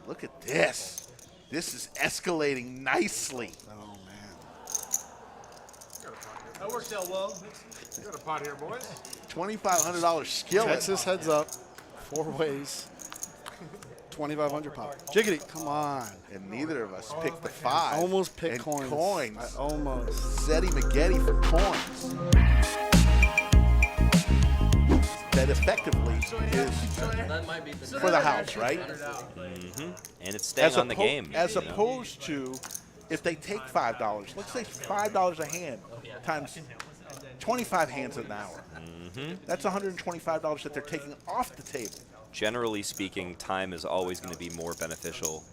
Look at this. This is escalating nicely. Oh, man. That worked out well. You got a pot here, boys. $2,500 skillet. Texas heads up. 4 ways. 2,500 pop. Jiggity, come on. And neither of us picked the 5. Almost picked and coins. I almost. Zeddy McGetty for coins. That effectively is for the house, right? And it's staying on the game. As opposed to if they take $5, let's say $5 a hand times 25 hands an hour. That's $125 that they're taking off the table. Generally speaking, time is always going to be more beneficial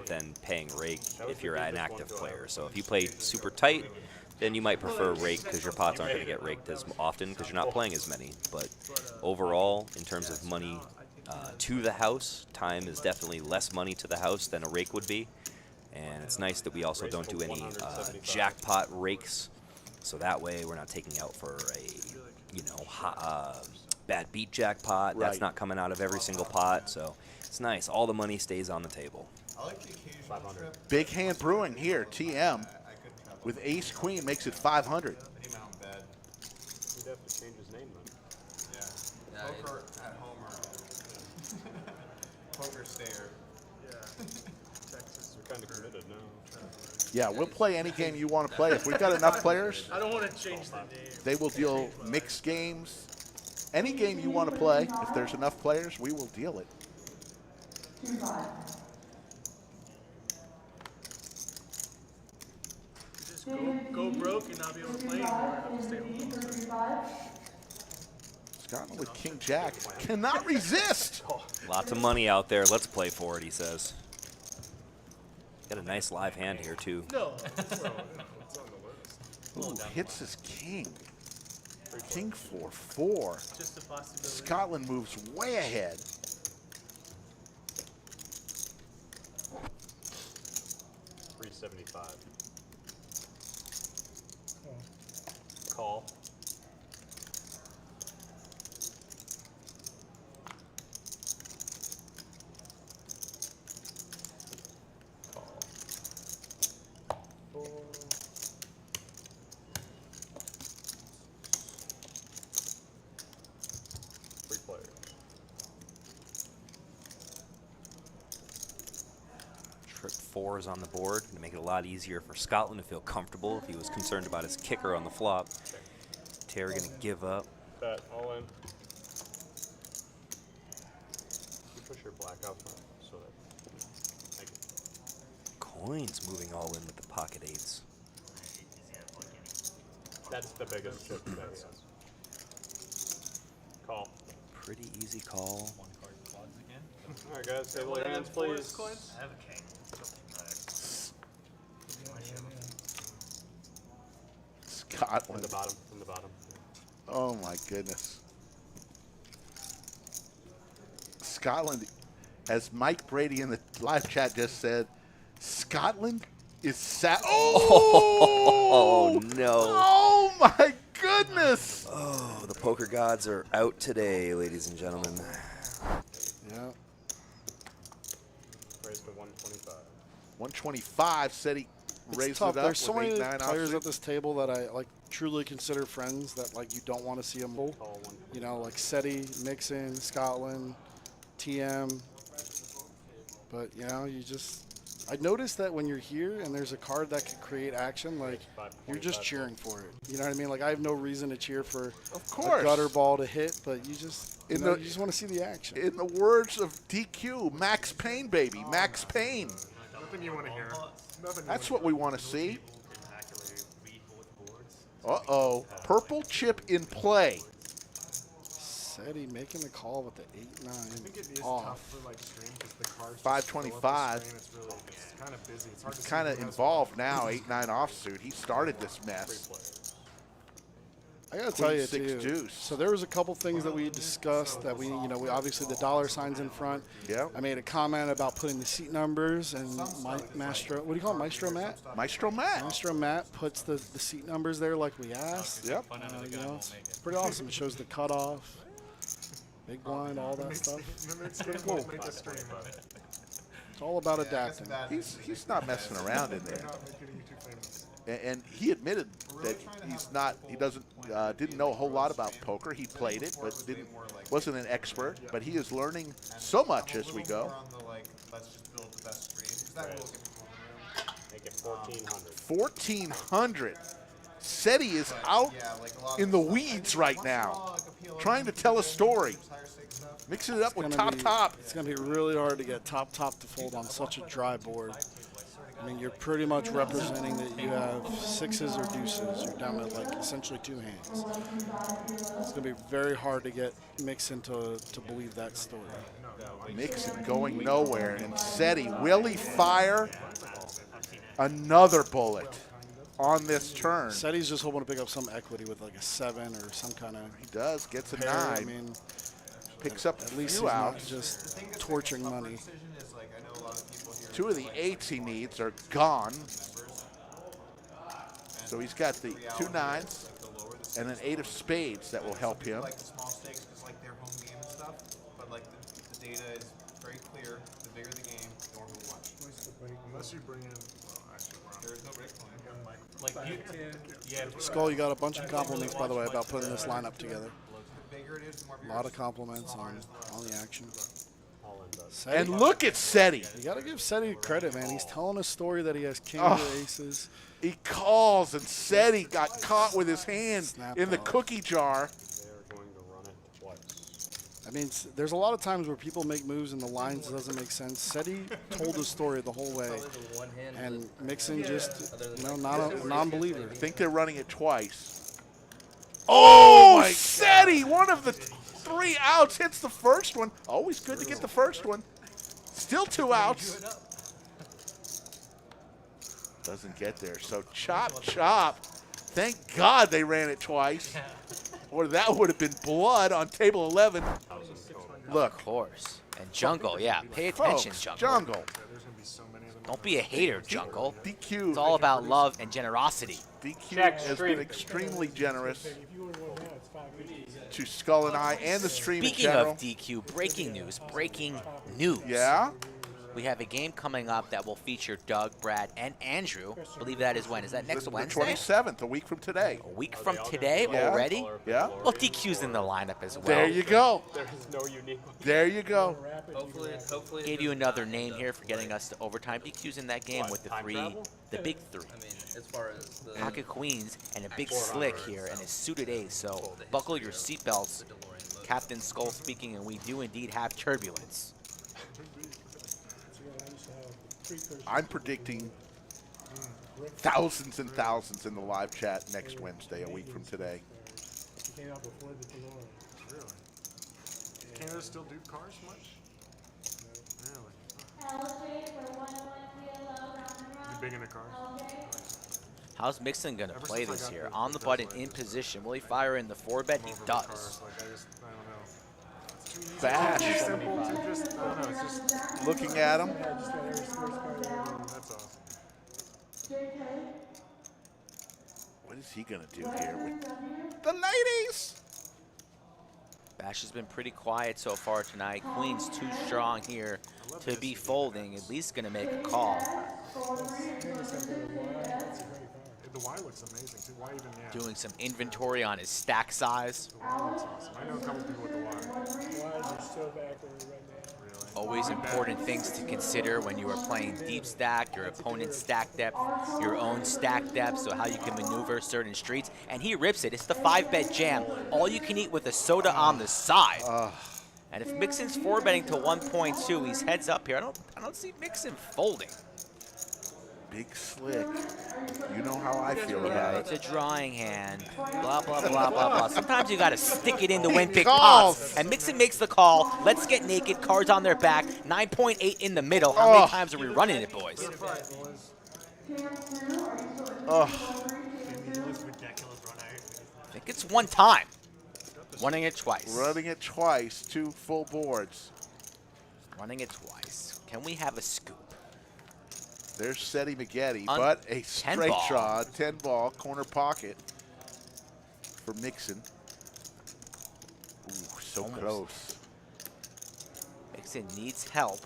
than paying rake if you're an active player. So if you play super tight, then you might prefer rake because your pots aren't going to get raked as often because you're not playing as many. But overall, in terms of money to the house, time is definitely less money to the house than a rake would be. And it's nice that we also don't do any jackpot rakes. So that way we're not taking out for a, bad beat jackpot. Right. That's not coming out of every single pot. So it's nice. All the money stays on the table. Big hand brewing here, TM. With ace queen makes it 500. He'd have to change his name then. Yeah. Poker at home or poker stayer. Yeah. Texas. We're kind of committed now. Yeah, we'll play any game you want to play. If we've got enough players, I don't want to change the name. they will deal mixed games. Any game you want to play, if there's enough players, we will deal it. Just go broke and not be able to play anymore. Have to stay home. Scotland with King Jack cannot resist. Lots of money out there. Let's play for it, he says. Got a nice live hand here, too. No. Ooh, hits his king. King 4-4. Just a possibility. Scotland moves way ahead. $375. Call. Trip 4 is on the board to make it a lot easier for Scotland to feel comfortable if he was concerned about his kicker on the flop. Terry going to give up. Bet, all in. You push your black out front so that. Thank you. Coins moving all in with the pocket eights. That's the biggest chip today, yes. Call. Pretty easy call. All right, guys, table your hands, please. I have a king. Scotland. From the bottom, from the bottom. Oh my goodness. Scotland, as Mike Brady in the live chat just said, Scotland is Oh, no. Oh my goodness. Oh, the poker gods are out today, ladies and gentlemen. Yeah. Raised to 125. 125 said he It's raised tough. it up. There's so with many 8-9 players offsuit. at this table that I truly consider friends that you don't want to see them both. Call one. Like SETI, Mixson, Scotland, TM. But you just I noticed that when you're here and there's a card that could create action, you're just cheering for it. You know what I mean? I have no reason to cheer for Of course. a gutter ball to hit, but you just you just want to see the action. In the words of DQ, Max Payne, baby, Max Payne. Nothing you want to hear. That's what we want to see. Uh-oh. Purple chip in play. SETI making the call with the 8-9 I think it is off. tough for stream because the cards 525. It's kind of busy. It's hard to He's see kind of who has involved now, 8-9 offsuit. He started this mess. I gotta tell you Queen too. six deuce. So there was a couple things that we discussed that we obviously the dollar signs in front. Yeah. I made a comment about putting the seat numbers and Maestro. What do you call it, Maestro Matt? Maestro Matt. Maestro Matt puts the seat numbers there like we asked. Yep. It's pretty awesome. It shows the cutoff, big blind, all that stuff. It's pretty cool. Make a stream. It's all about adapting. He's not messing around in there. And he admitted that didn't know a whole lot about poker. He played it, but wasn't an expert. But he is learning so much as we go. Make it 1,400. 1,400. SETI is out in the weeds right now, trying to tell a story. Mixing it up with top. It's going to be really hard to get top to fold on such a dry board. I mean, you're pretty much representing that you have sixes or deuces. You're down to like essentially 2 hands. It's going to be very hard to get Mixon to believe that story. Mixon going nowhere, and SETI, will he fire another bullet on this turn? SETI's just hoping to pick up some equity with like a 7 or some kind of. He does, gets a pair. 9. I mean, picks up at least few he's not outs. just torching money. 2 of the 8s he needs are gone. So he's got the 2 9s and an 8 of spades that will help him. Like the small stakes, just like their home game and stuff. But like the data is very clear. The bigger the game, the more we'll watch. Unless you bring in, well, actually, There is no break point. Skull, you got a bunch of compliments, by the way, about putting this lineup together. The bigger it is, the more A lot of compliments on the action. And look at SETI. You got to give SETI credit, man. He's telling a story that he has kings or aces. He calls, and SETI got caught with his hand Snapped in the out. cookie jar. they're going to run it twice. I mean, there's a lot of times where people make moves and the lines doesn't make sense. SETI told the story the whole way, and Mixon just, not a non-believer. I think they're running it twice. Oh, SETI, one of the 3 outs, hits the first one. Always good to get the first one. Still 2 outs. Doesn't get there. So chop. Thank God they ran it twice. Or that would have been blood on table 11. Look. Of course. And Jungle, yeah. Pay attention, Folks, Jungle. There's going to be so many of them. Don't be a hater, Jungle. DQ. It's all about love and generosity. DQ has been extremely generous to Skull and I and the stream in Speaking general. of DQ, breaking news. Yeah? We have a game coming up that will feature Doug, Brad, and Andrew. I believe that is when? Is that next The Wednesday? 27th, a week from today. A week from today Yeah. already? Yeah? Well, DQ's in the lineup as well. There you go. There is no unique one. There you go. Hopefully. Gave you another name here for getting us to overtime. DQ's in that game with the time travel? big 3. I mean, as far as the Pocket queens and a big slick here and a suited ace. So buckle your seatbelts. Captain Skull speaking, and we do indeed have turbulence. I'm predicting thousands and thousands in the live chat next Wednesday, a week from today. Really? Canada still do cars much? Really? You big into cars? How's Mixon going to Ever play since I this got here? the- On the the button, Tesla, in position. Will he fire in the 4-bet? He Over does. cars, like, I don't know. It's too easy. Bash. Too simple to just, I don't know, it's just, Looking at him. that's awesome. What is he going to do here with the ladies? Bash has been pretty quiet so far tonight. Queen's too strong here to be folding. At least going to make a call. The Y looks amazing too. Why even, yeah. Doing some inventory on his stack size. The Y looks awesome. I know a couple people with the Y. Really? Always important things to consider when you are playing deep stack, your opponent's stack depth, your own stack depth, so how you can maneuver certain streets. And he rips it. It's the 5-bet jam. All you can eat with a soda on the side. And if Mixon's 4-betting to 1.2, he's heads up here. I don't see Mixon folding. Big slick. You know how I feel Yeah, about it's it. a drawing hand. Blah, blah, blah, blah, blah. Sometimes you got to stick it in to win big calls. pots. And Mixon makes the call. Let's get naked. Cards on their back. 9.8 in the middle. How many times are we running it, boys? Oh, I think it's one time. Running it twice. running it twice, 2 full boards. Running it twice. Can we have a scoop? There's SETI McGetty, On but a 10 straight ball. draw, 10 ball, corner pocket for Mixon. Ooh, so Almost. close. Mixon needs help.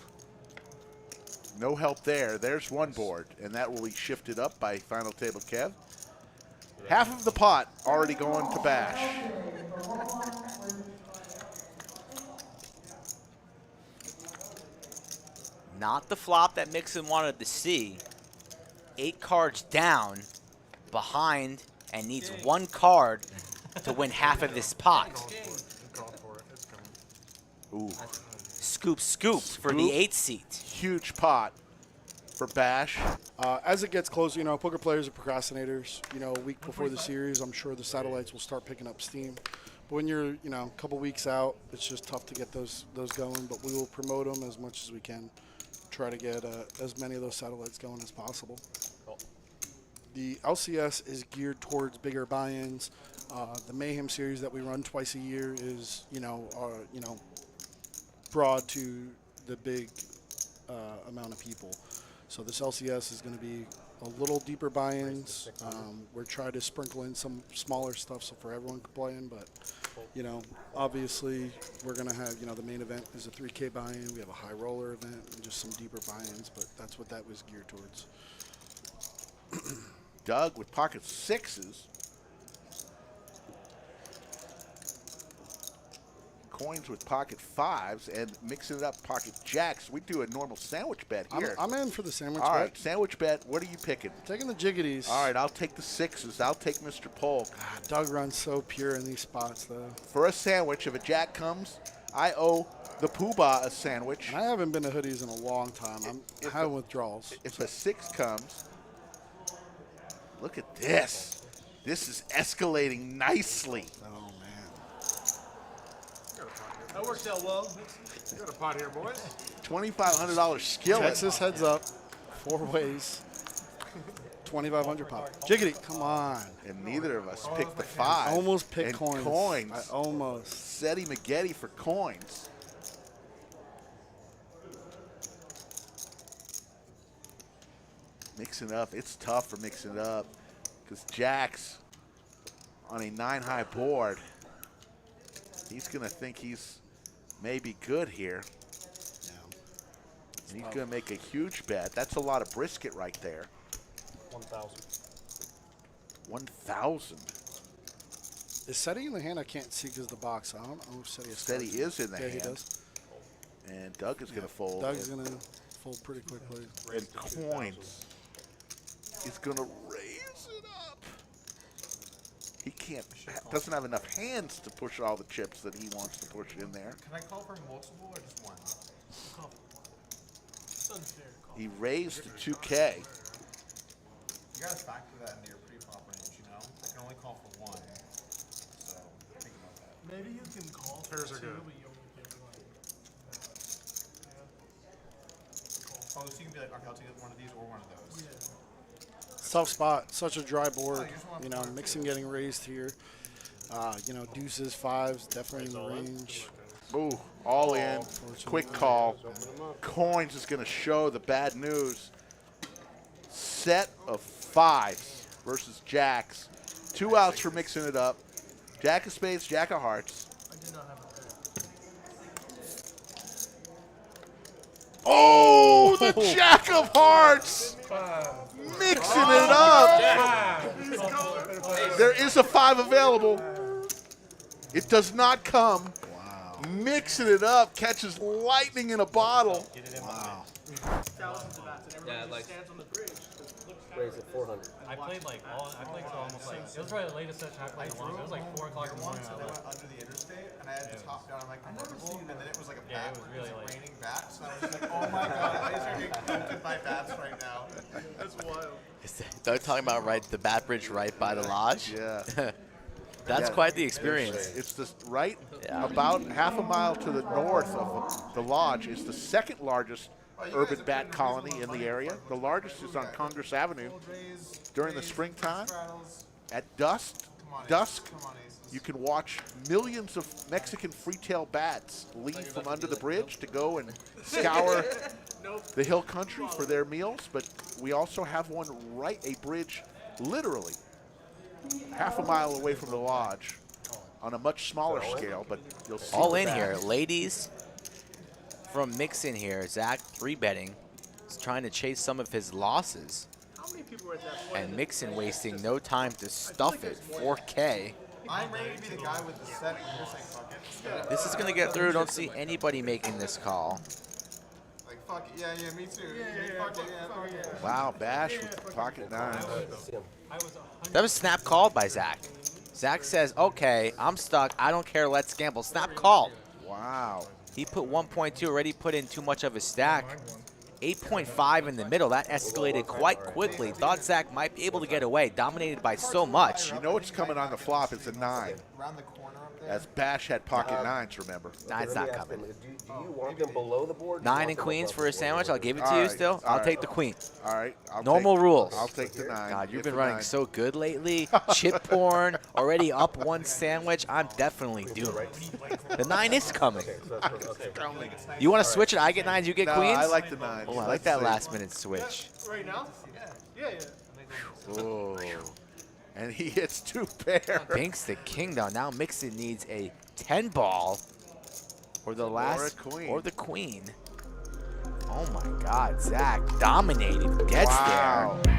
No help there. There's one board, and that will be shifted up by final table Kev. Half of the pot already going to Bash. Not the flop that Mixon wanted to see. 8 cards down, behind, and needs 1 card to win half of this pot. Call for it. It's coming. Ooh, Scoop, scoop for the 8th seat. huge pot for Bash. As it gets closer, you know, poker players are procrastinators. You know, a week before the series, I'm sure the satellites will start picking up steam. But when you're, you know, a couple weeks out, it's just tough to get those going. But we will promote them as much as we can. Try to get as many of those satellites going as possible. The LCS is geared towards bigger buy-ins. The Mayhem series that we run twice a year is, you know, broad to the big amount of people. So this LCS is going to be a little deeper buy-ins. We're trying to sprinkle in some smaller stuff so for everyone can play in, but you know, obviously we're going to have, you know, the main event is a 3K buy-in. We have a high roller event and just some deeper buy-ins, but that's what that was geared towards. Doug with pocket 6s. Coins with pocket 5s and mixing it up pocket jacks. We do a normal sandwich bet here. I'm in for the sandwich All bet. right, sandwich bet. What are you picking? Taking the jiggities. All right, I'll take the 6s. I'll take Mr. Polk. Doug runs so pure in these spots, though. For a sandwich, if a jack comes, I owe the Poobah a sandwich. And I haven't been to hoodies in a long time. I'm having withdrawals. If a 6 comes, look at this. This is escalating nicely. Oh, man. That worked out well. You got a pot here, boys. $2,500 skillet. Texas heads up. 4 ways. 2,500 pop. Jiggity, come on. And neither of us picked the 5. I almost picked and coins. coins. I almost. Seti McGetty for coins. Mixing up. It's tough for mixing it up because Jack's on a 9-high board. He's going to think he's maybe good here. And he's going to make a huge bet. That's a lot of brisket right there. 1,000. 1,000. Is Seti in the hand? I can't see because the box. I don't know if Seti is. Seti is in the Yeah, hand. he does. And Doug is going to fold. Doug's going to fold pretty quickly. And coins is going to raise it up. He can't, doesn't have enough hands to push all the chips that he wants to push in there. Can I call for multiple or just one? It's unfair call. He raised to 2K. You gotta factor that into your pre-flop range, you know? I can only call for one. So think about that. Maybe you can call for Pairs are 2, good. but you only get 1. Oh, so you can be like, okay, I'll take one of these or one of those. Yeah. Tough spot. Such a dry board. You know, Mixon getting raised here. You know, deuces, 5s, definitely in the range. Ooh, all in. Quick call. Open them up. Coins is going to show the bad news. Set of 5s versus jacks. 2 outs for mixing it up. Jack of spades, jack of hearts. I did not have a pair. Oh, the jack of hearts. Mixing it up. There is a 5 available. It does not come. Wow. Mixing it up, catches lightning in a bottle. Wow. Thousands of bats, and everyone just stands on the bridge. Raise it 400. I played till almost like, it was probably the latest session I played in a long time. It was like 4 o'clock in the morning. Once they went under the interstate, and I had to top down like convertible, and then it was like a Yeah, bat, it was really late. raining bats, and I was just like, oh my god, I just are getting cooked by bats right now. That's wild. Doug talking about the bat bridge right by the lodge. Yeah. That's Yeah. quite the experience. It's just right Yeah. about half a mile to the north of the lodge. Is the second largest urban bat colony in the area. The largest is on Congress Avenue. During the springtime, at dusk, you can watch millions of Mexican free-tail bats leave from under the bridge to go and scour the hill country for their meals. But we also have one a bridge literally half a mile away from the lodge on a much smaller scale, but you'll see All the in bats. here. Ladies from Mixon here. Zach 3-betting. trying to chase some of his losses. How many people were at that point? And Mixon wasting no time to stuff it. 4K. I'm ready to be the guy with the set, and you're saying fuck it. This is going to get through. Don't see anybody making this call. Like, fuck it. Yeah, me too. Yeah, fuck it. Yeah, fuck it. Wow, Bash with pocket nines. That was snap called by Zach. Zach says, okay, I'm stuck. I don't care. Let's gamble. Snap called. Wow. He put 1.2, already put in too much of a stack. 8.5 in the middle. That escalated quite quickly. Thought Zach might be able to get away. Dominated by so much. You know what's coming on the flop? It's a 9. Around the corner up there. As Bash had pocket 9s, remember? Nah, it's not coming. Do you want them below the board? 9 and queens for a sandwich. I'll give it to All you right, still. all I'll right. take the queen. All right. Normal rules. I'll take the 9. God, you've Get been the running 9. so good lately. Chip porn, already up 1 sandwich. I'm definitely doomed. The 9 is coming. You want to switch it? I get 9s, you get No, queens? I like the 9. Oh, I like that last minute switch. Right now? Yeah. Oh. And he hits 2 pair. Binks the king down. Now Mixon needs a 10 ball or the last queen. or the queen. Oh my God, Zach dominated. Gets Wow. there.